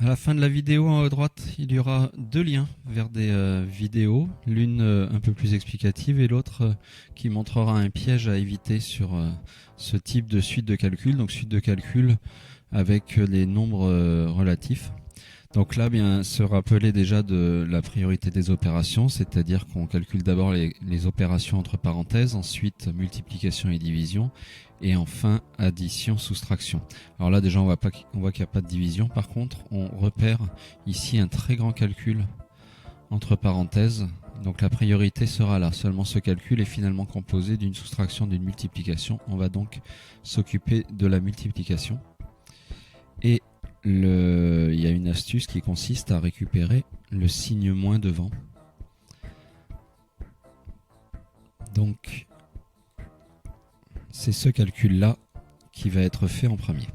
À la fin de la vidéo, en haut à droite, il y aura deux liens vers des vidéos, l'une un peu plus explicative et l'autre qui montrera un piège à éviter sur ce type de suite de calcul. Donc suite de calcul avec les nombres relatifs. Donc là, bien, se rappeler déjà de la priorité des opérations, c'est-à-dire qu'on calcule d'abord les opérations entre parenthèses, ensuite multiplication et division, et enfin addition, soustraction. Alors là, déjà, on voit qu'il n'y a pas de division. Par contre, on repère ici un très grand calcul entre parenthèses. Donc la priorité sera là. Seulement ce calcul est finalement composé d'une soustraction, d'une multiplication. On va donc s'occuper de la multiplication. Et il y a une astuce qui consiste à récupérer le signe moins devant. Donc, c'est ce calcul-là qui va être fait en premier.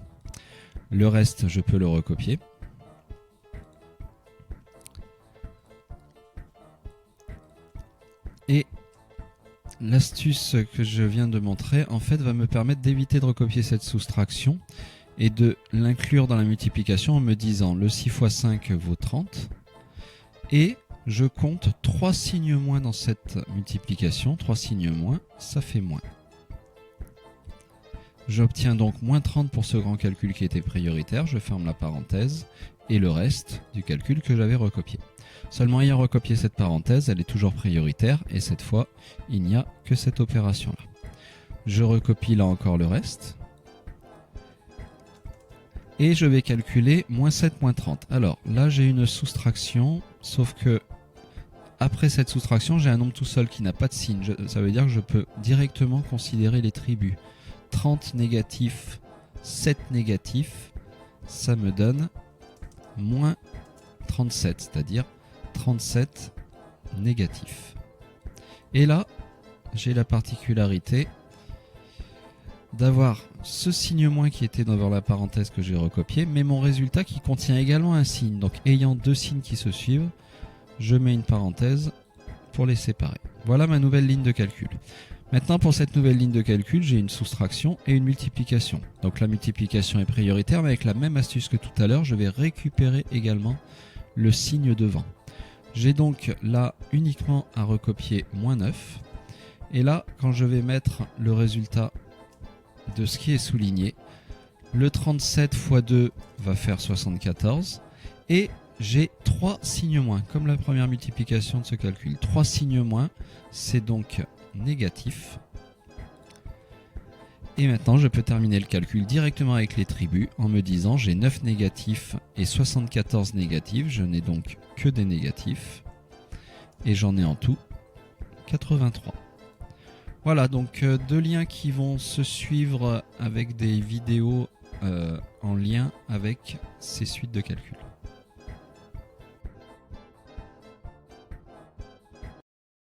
Le reste, je peux le recopier. Et l'astuce que je viens de montrer, en fait, va me permettre d'éviter de recopier cette soustraction et de l'inclure dans la multiplication en me disant le 6 fois 5 vaut 30 et je compte 3 signes moins dans cette multiplication. 3 signes moins, ça fait moins. J'obtiens donc moins 30 pour ce grand calcul qui était prioritaire, je ferme la parenthèse et le reste du calcul que j'avais recopié. Seulement ayant recopié cette parenthèse, elle est toujours prioritaire et cette fois, il n'y a que cette opération-là. Je recopie là encore le reste. Et je vais calculer moins 7, moins 30. Alors là, j'ai une soustraction, sauf que après cette soustraction, j'ai un nombre tout seul qui n'a pas de signe. Ça veut dire que je peux directement considérer les tribus. 30 négatif, 7 négatif, ça me donne moins 37, c'est-à-dire 37 négatif. Et là, j'ai la particularité d'avoir ce signe moins qui était dans la parenthèse que j'ai recopié, mais mon résultat qui contient également un signe. Donc ayant deux signes qui se suivent, je mets une parenthèse pour les séparer. Voilà ma nouvelle ligne de calcul. Maintenant, pour cette nouvelle ligne de calcul, j'ai une soustraction et une multiplication. Donc la multiplication est prioritaire, mais avec la même astuce que tout à l'heure, je vais récupérer également le signe devant. J'ai donc là uniquement à recopier moins 9. Et là, quand je vais mettre le résultat de ce qui est souligné, le 37 x 2 va faire 74 et j'ai 3 signes moins, comme la première multiplication de ce calcul. 3 signes moins, c'est donc négatif. Et maintenant, je peux terminer le calcul directement avec les tribus en me disant j'ai 9 négatifs et 74 négatifs. Je n'ai donc que des négatifs. Et j'en ai en tout 83. Voilà, donc deux liens qui vont se suivre avec des vidéos en lien avec ces suites de calcul.